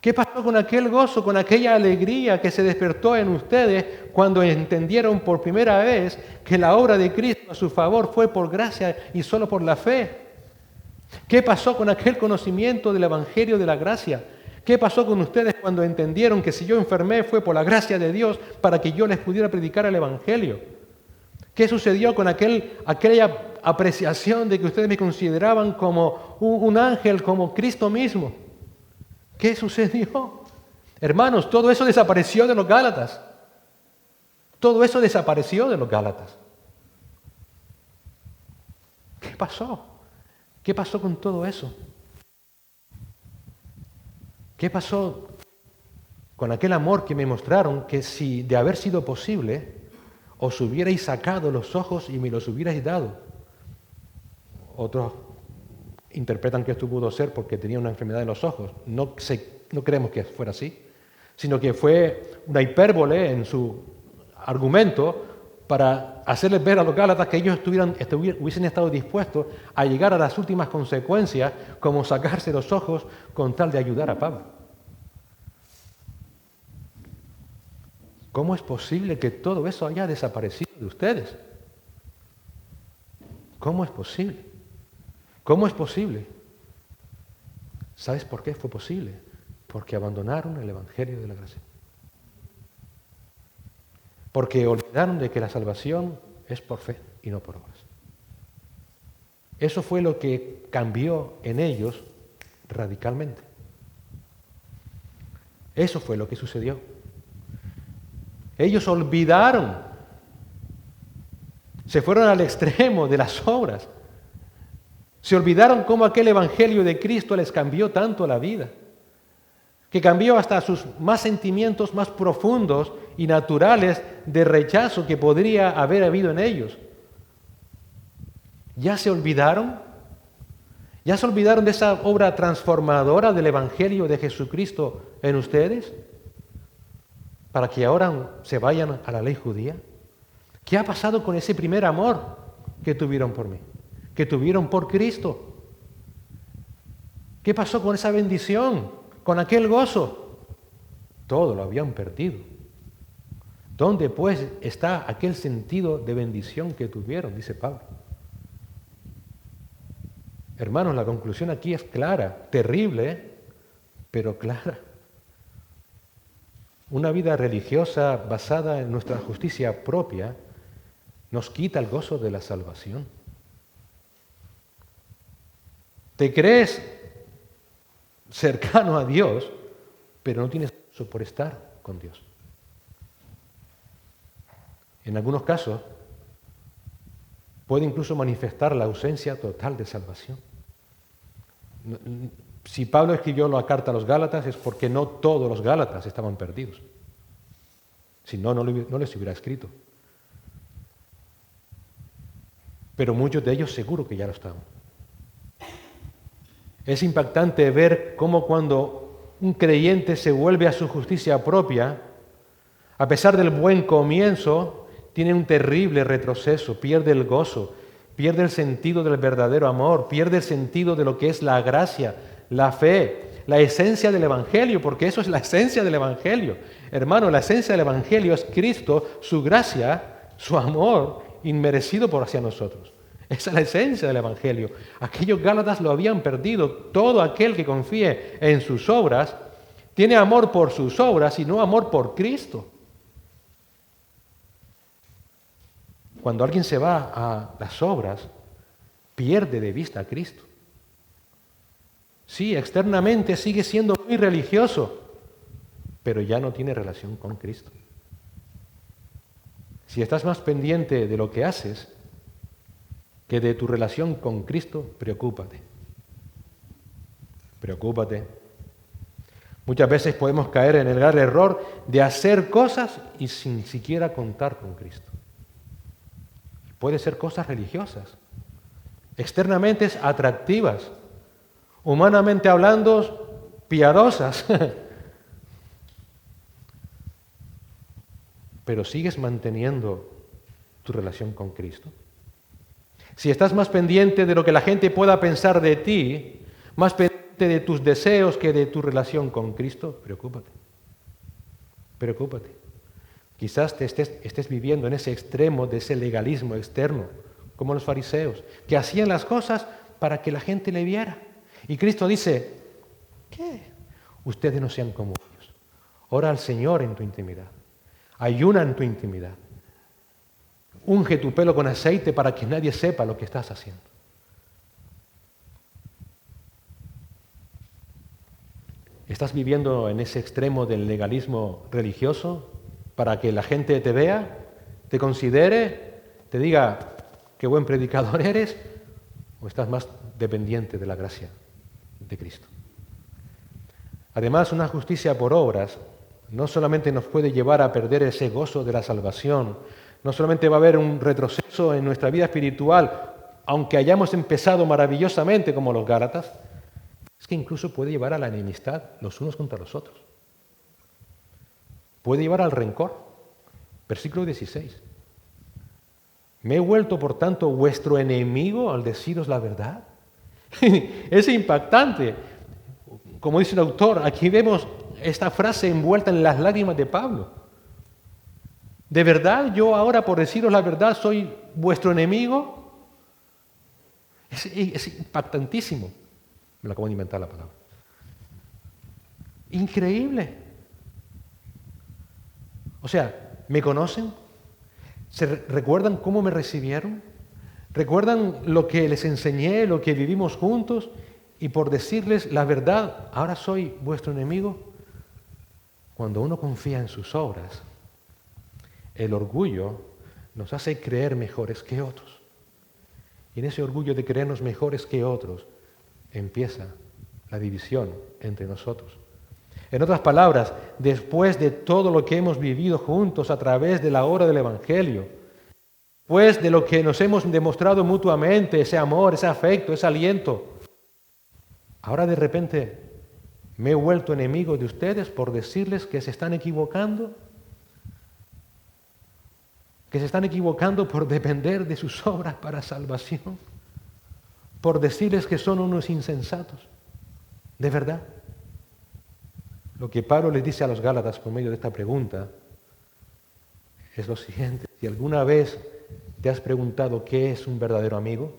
¿Qué pasó con aquel gozo, con aquella alegría que se despertó en ustedes cuando entendieron por primera vez que la obra de Cristo a su favor fue por gracia y solo por la fe? ¿Qué pasó con aquel conocimiento del Evangelio de la gracia? ¿Qué pasó con ustedes cuando entendieron que si yo enfermé fue por la gracia de Dios para que yo les pudiera predicar el Evangelio? ¿Qué sucedió con aquella apreciación de que ustedes me consideraban como un ángel, como Cristo mismo? ¿Qué sucedió? Hermanos, todo eso desapareció de los Gálatas. Todo eso desapareció de los Gálatas. ¿Qué pasó? ¿Qué pasó con todo eso? ¿Qué pasó con aquel amor que me mostraron que si de haber sido posible, os hubierais sacado los ojos y me los hubierais dado? Otros interpretan que esto pudo ser porque tenía una enfermedad en los ojos. No creemos que fuera así, sino que fue una hipérbole en su argumento para hacerles ver a los Gálatas que ellos hubiesen estado dispuestos a llegar a las últimas consecuencias, como sacarse los ojos con tal de ayudar a Pablo. ¿Cómo es posible que todo eso haya desaparecido de ustedes? ¿Cómo es posible? ¿Cómo es posible? ¿Sabes por qué fue posible? Porque abandonaron el Evangelio de la gracia. Porque olvidaron de que la salvación es por fe y no por obras. Eso fue lo que cambió en ellos radicalmente. Eso fue lo que sucedió. Ellos olvidaron, se fueron al extremo de las obras. Se olvidaron cómo aquel Evangelio de Cristo les cambió tanto la vida, que cambió hasta sus más sentimientos más profundos y naturales de rechazo que podría haber habido en ellos. ¿Ya se olvidaron? ¿Ya se olvidaron de esa obra transformadora del Evangelio de Jesucristo en ustedes? Para que ahora se vayan a la ley judía. ¿Qué ha pasado con ese primer amor que tuvieron por mí? Que tuvieron por Cristo. ¿Qué pasó con esa bendición? Con aquel gozo. Todo lo habían perdido. ¿Dónde pues está aquel sentido de bendición que tuvieron? Dice Pablo. Hermanos, la conclusión aquí es clara, terrible, pero clara. Una vida religiosa basada en nuestra justicia propia nos quita el gozo de la salvación. Te crees cercano a Dios, pero no tienes gozo por estar con Dios. En algunos casos, puede incluso manifestar la ausencia total de salvación. Si Pablo escribió la carta a los Gálatas es porque no todos los Gálatas estaban perdidos. Si no, no les hubiera escrito. Pero muchos de ellos seguro que ya lo estaban. Es impactante ver cómo cuando un creyente se vuelve a su justicia propia, a pesar del buen comienzo, tiene un terrible retroceso, pierde el gozo, pierde el sentido del verdadero amor, pierde el sentido de lo que es la gracia, la fe, la esencia del Evangelio, porque eso es la esencia del Evangelio. Hermano, la esencia del Evangelio es Cristo, su gracia, su amor inmerecido por hacia nosotros. Esa es la esencia del Evangelio. Aquellos Gálatas lo habían perdido. Todo aquel que confíe en sus obras tiene amor por sus obras y no amor por Cristo. Cuando alguien se va a las obras, pierde de vista a Cristo. Sí, externamente sigue siendo muy religioso, pero ya no tiene relación con Cristo. Si estás más pendiente de lo que haces que de tu relación con Cristo, preocúpate. Preocúpate. Muchas veces podemos caer en el grave error de hacer cosas y sin siquiera contar con Cristo. Puede ser cosas religiosas, externamente atractivas, humanamente hablando, piadosas. Pero sigues manteniendo tu relación con Cristo. Si estás más pendiente de lo que la gente pueda pensar de ti, más pendiente de tus deseos que de tu relación con Cristo, preocúpate. Preocúpate. Quizás te estés viviendo en ese extremo de ese legalismo externo, como los fariseos, que hacían las cosas para que la gente le viera. Y Cristo dice, ¿qué? Ustedes no sean como ellos. Ora al Señor en tu intimidad. Ayuna en tu intimidad. Unge tu pelo con aceite para que nadie sepa lo que estás haciendo. ¿Estás viviendo en ese extremo del legalismo religioso para que la gente te vea, te considere, te diga qué buen predicador eres? ¿O estás más dependiente de la gracia de Cristo? Además, una justicia por obras no solamente nos puede llevar a perder ese gozo de la salvación, no solamente va a haber un retroceso en nuestra vida espiritual, aunque hayamos empezado maravillosamente como los Gálatas, es que incluso puede llevar a la enemistad los unos contra los otros. Puede llevar al rencor. Versículo 16. ¿Me he vuelto, por tanto, vuestro enemigo al deciros la verdad? Es impactante. Como dice el autor, aquí vemos esta frase envuelta en las lágrimas de Pablo. ¿De verdad yo ahora, por deciros la verdad, soy vuestro enemigo? Es impactantísimo. Me lo acabo de inventar la palabra. Increíble. O sea, ¿me conocen? ¿Recuerdan cómo me recibieron? ¿Recuerdan lo que les enseñé, lo que vivimos juntos? Y por decirles la verdad, ¿ahora soy vuestro enemigo? Cuando uno confía en sus obras, el orgullo nos hace creer mejores que otros. Y en ese orgullo de creernos mejores que otros, empieza la división entre nosotros. En otras palabras, después de todo lo que hemos vivido juntos a través de la obra del Evangelio, después de lo que nos hemos demostrado mutuamente, ese amor, ese afecto, ese aliento, ahora de repente me he vuelto enemigo de ustedes por decirles que se están equivocando, por depender de sus obras para salvación, por decirles que son unos insensatos. ¿De verdad? Lo que Pablo les dice a los Gálatas por medio de esta pregunta es lo siguiente. Si alguna vez te has preguntado qué es un verdadero amigo,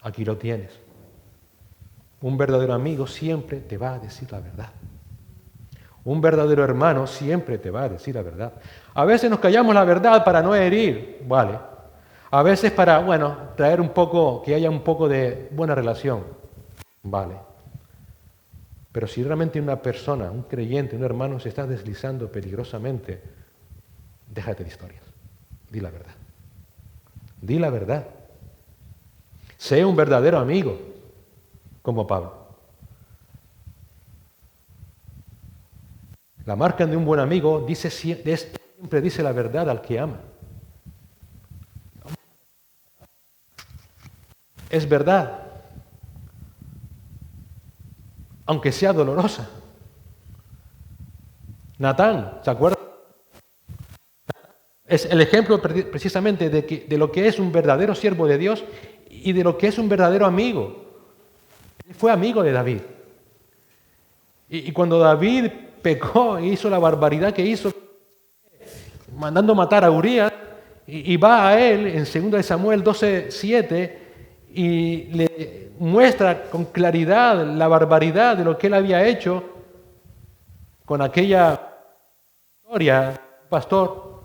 aquí lo tienes. Un verdadero amigo siempre te va a decir la verdad. Un verdadero hermano siempre te va a decir la verdad. A veces nos callamos la verdad para no herir, vale. A veces para, traer un poco, que haya un poco de buena relación, vale. Pero si realmente una persona, un creyente, un hermano se está deslizando peligrosamente, déjate de historias. Di la verdad. Di la verdad. Sé un verdadero amigo, como Pablo. La marca de un buen amigo siempre dice la verdad al que ama. Es verdad, aunque sea dolorosa. Natán, ¿se acuerdan? Es el ejemplo precisamente de lo que es un verdadero siervo de Dios y de lo que es un verdadero amigo. Él fue amigo de David. Y cuando David pecó e hizo la barbaridad que hizo, mandando matar a Urías, y va a él en 2 Samuel 12:7 y le muestra con claridad la barbaridad de lo que él había hecho con aquella historia, pastor.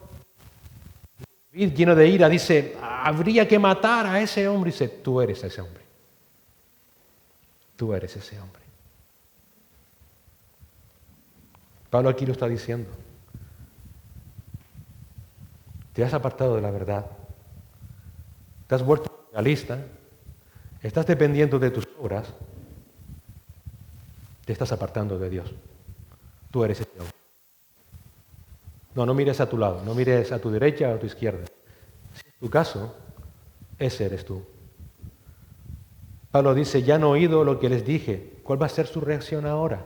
David, lleno de ira, dice, habría que matar a ese hombre. Y dice, tú eres ese hombre. Tú eres ese hombre. Pablo aquí lo está diciendo. Te has apartado de la verdad. Te has vuelto legalista. Estás dependiendo de tus obras. te estás apartando de Dios. Tú eres ese hombre. No mires a tu lado, no mires a tu derecha o a tu izquierda. Si es tu caso, ese eres tú. Pablo dice, ya han oído lo que les dije. ¿Cuál va a ser su reacción ahora?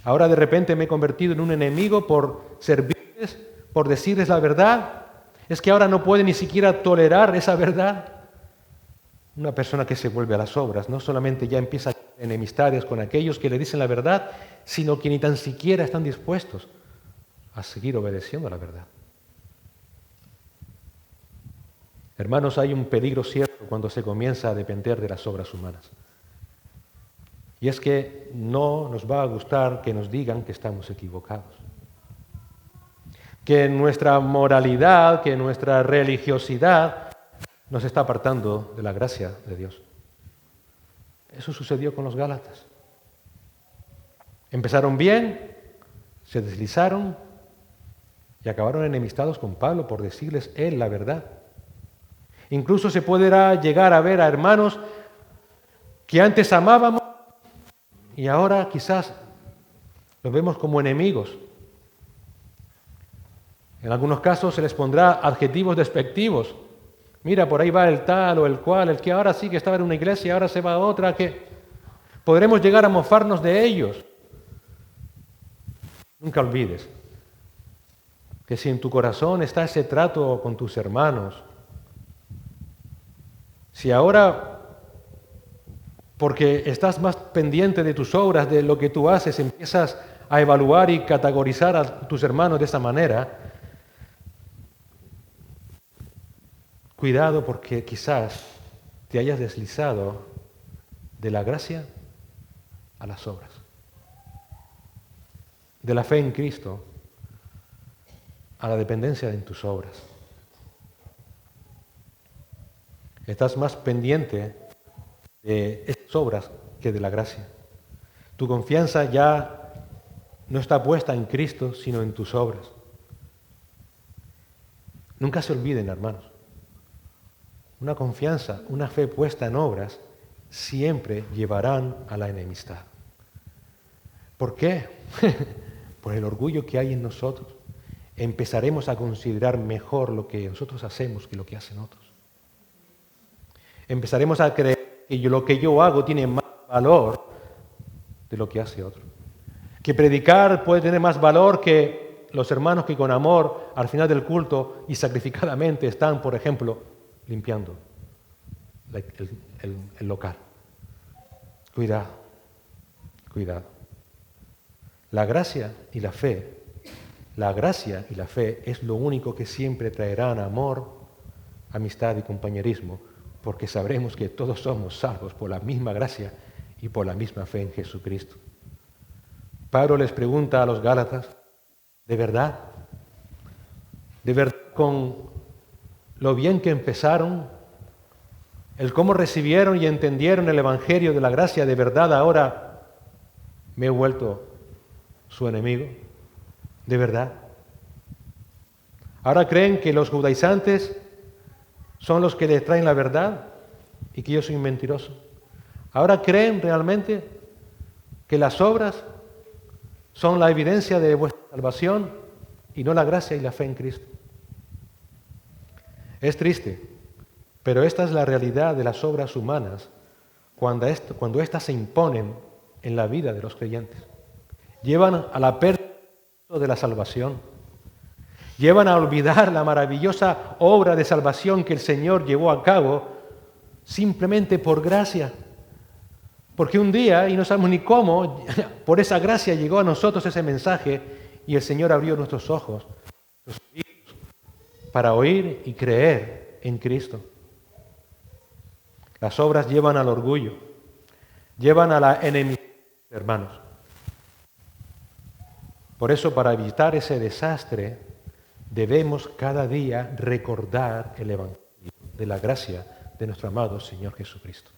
Ahora de repente me he convertido en un enemigo por servirles, por decirles la verdad. Es que ahora no puede ni siquiera tolerar esa verdad. Una persona que se vuelve a las obras no solamente ya empieza enemistades con aquellos que le dicen la verdad, sino que ni tan siquiera están dispuestos a seguir obedeciendo a la verdad. Hermanos, hay un peligro cierto cuando se comienza a depender de las obras humanas. Y es que no nos va a gustar que nos digan que estamos equivocados. Que nuestra moralidad, que nuestra religiosidad nos está apartando de la gracia de Dios. Eso sucedió con los Gálatas. Empezaron bien, se deslizaron y acabaron enemistados con Pablo por decirles él la verdad. Incluso se podrá llegar a ver a hermanos que antes amábamos y ahora quizás los vemos como enemigos. En algunos casos se les pondrá adjetivos despectivos. Mira, por ahí va el tal o el cual, el que ahora sí que estaba en una iglesia, ahora se va a otra, que podremos llegar a mofarnos de ellos. Nunca olvides que si en tu corazón está ese trato con tus hermanos, si ahora, porque estás más pendiente de tus obras, de lo que tú haces, empiezas a evaluar y categorizar a tus hermanos de esa manera, cuidado porque quizás te hayas deslizado de la gracia a las obras, de la fe en Cristo a la dependencia en tus obras. Estás más pendiente de esas obras que de la gracia. Tu confianza ya no está puesta en Cristo, sino en tus obras. Nunca se olviden, hermanos. Una confianza, una fe puesta en obras, siempre llevarán a la enemistad. ¿Por qué? Por el orgullo que hay en nosotros. Empezaremos a considerar mejor lo que nosotros hacemos que lo que hacen otros. Empezaremos a creer que lo que yo hago tiene más valor de lo que hace otro. Que predicar puede tener más valor que los hermanos que con amor al final del culto y sacrificadamente están, por ejemplo, limpiando el local. Cuidado, cuidado. La gracia y la fe es lo único que siempre traerán amor, amistad y compañerismo, porque sabremos que todos somos salvos por la misma gracia y por la misma fe en Jesucristo. Pablo les pregunta a los Gálatas, ¿de verdad? ¿De verdad con lo bien que empezaron, el cómo recibieron y entendieron el Evangelio de la gracia, de verdad ahora me he vuelto su enemigo? ¿De verdad? ¿Ahora creen que los judaizantes son los que les traen la verdad y que yo soy un mentiroso? ¿Ahora creen realmente que las obras son la evidencia de vuestra salvación y no la gracia y la fe en Cristo? Es triste, pero esta es la realidad de las obras humanas cuando éstas se imponen en la vida de los creyentes. Llevan a la pérdida de la salvación. Llevan a olvidar la maravillosa obra de salvación que el Señor llevó a cabo simplemente por gracia. Porque un día, y no sabemos ni cómo, por esa gracia llegó a nosotros ese mensaje y el Señor abrió nuestros ojos para oír y creer en Cristo. Las obras llevan al orgullo, llevan a la enemistad, hermanos. Por eso, para evitar ese desastre, debemos cada día recordar el Evangelio de la gracia de nuestro amado Señor Jesucristo.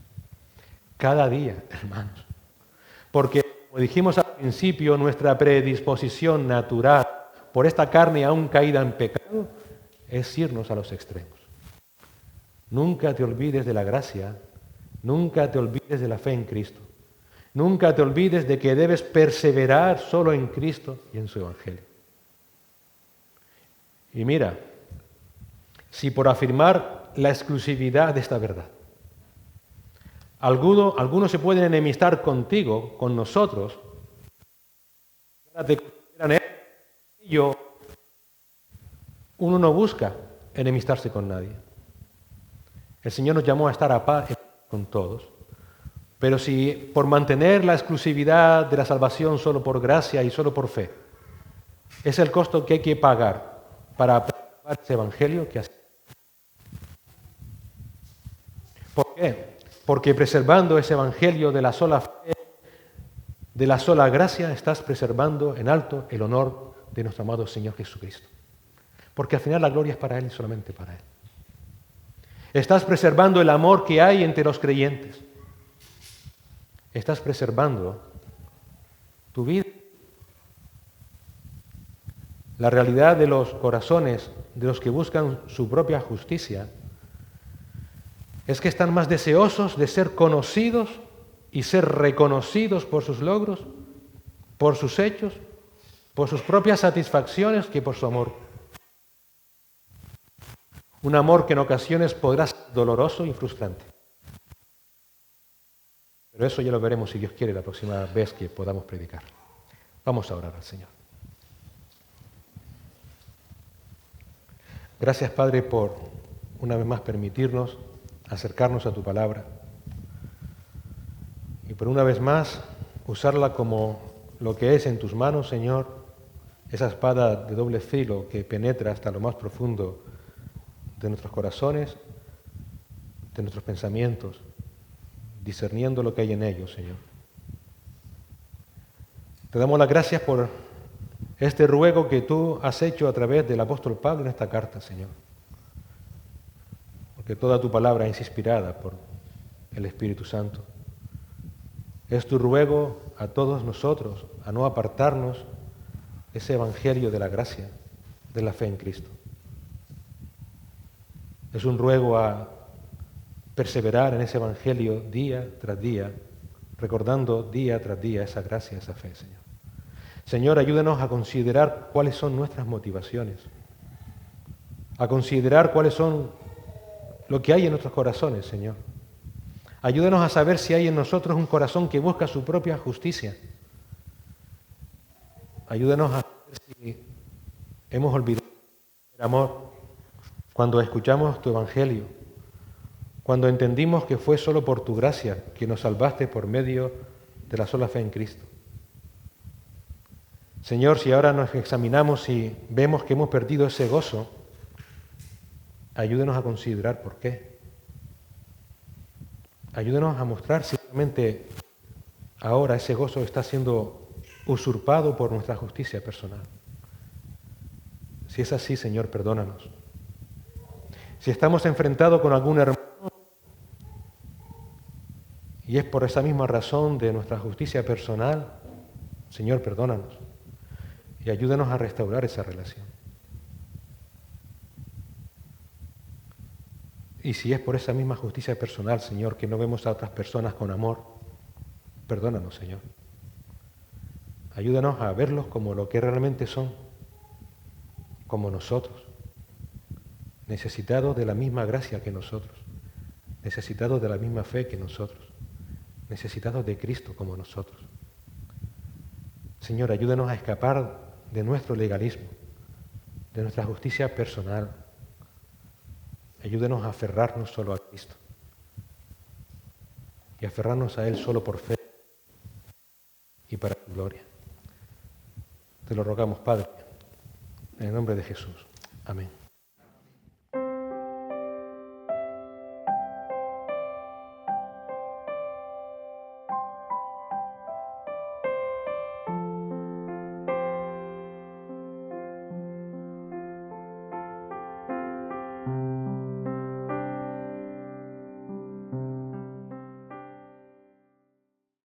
Cada día, hermanos. Porque, como dijimos al principio, nuestra predisposición natural por esta carne aún caída en pecado es irnos a los extremos. Nunca te olvides de la gracia, nunca te olvides de la fe en Cristo. Nunca te olvides de que debes perseverar solo en Cristo y en su Evangelio. Y mira, si por afirmar la exclusividad de esta verdad, algunos se pueden enemistar contigo, con nosotros, te consideran ello, uno no busca enemistarse con nadie. El Señor nos llamó a estar a paz con todos. Pero si por mantener la exclusividad de la salvación solo por gracia y solo por fe, es el costo que hay que pagar para preservar ese evangelio que hace. ¿Por qué? Porque preservando ese evangelio de la sola fe, de la sola gracia, estás preservando en alto el honor de nuestro amado Señor Jesucristo. Porque al final la gloria es para Él y solamente para Él. Estás preservando el amor que hay entre los creyentes. Estás preservando tu vida. La realidad de los corazones de los que buscan su propia justicia es que están más deseosos de ser conocidos y ser reconocidos por sus logros, por sus hechos, por sus propias satisfacciones que por su amor. Un amor que en ocasiones podrá ser doloroso y frustrante. Pero eso ya lo veremos, si Dios quiere, la próxima vez que podamos predicar. Vamos a orar al Señor. Gracias, Padre, por una vez más permitirnos acercarnos a tu palabra y por una vez más usarla como lo que es en tus manos, Señor, esa espada de doble filo que penetra hasta lo más profundo de nuestros corazones, de nuestros pensamientos, discerniendo lo que hay en ellos, Señor. Te damos las gracias por este ruego que tú has hecho a través del apóstol Pablo en esta carta, Señor. Porque toda tu palabra es inspirada por el Espíritu Santo. Es tu ruego a todos nosotros a no apartarnos de ese evangelio de la gracia, de la fe en Cristo. Es un ruego a perseverar en ese evangelio día tras día, recordando día tras día esa gracia, esa fe, Señor. Señor, ayúdanos a considerar cuáles son nuestras motivaciones, a considerar cuáles son lo que hay en nuestros corazones, Señor. Ayúdanos a saber si hay en nosotros un corazón que busca su propia justicia. Ayúdanos a saber si hemos olvidado el amor cuando escuchamos tu evangelio, cuando entendimos que fue solo por tu gracia que nos salvaste por medio de la sola fe en Cristo. Señor, si ahora nos examinamos y vemos que hemos perdido ese gozo, ayúdenos a considerar por qué. Ayúdenos a mostrar si realmente ahora ese gozo está siendo usurpado por nuestra justicia personal. Si es así, Señor, perdónanos. Si estamos enfrentados con algún hermano y es por esa misma razón de nuestra justicia personal, Señor, perdónanos y ayúdanos a restaurar esa relación. Y si es por esa misma justicia personal, Señor, que no vemos a otras personas con amor, perdónanos, Señor. Ayúdanos a verlos como lo que realmente son, como nosotros, necesitados de la misma gracia que nosotros, necesitados de la misma fe que nosotros, necesitados de Cristo como nosotros. Señor, ayúdanos a escapar de nuestro legalismo, de nuestra justicia personal. Ayúdanos a aferrarnos solo a Cristo y aferrarnos a Él solo por fe y para su gloria. Te lo rogamos, Padre, en el nombre de Jesús. Amén.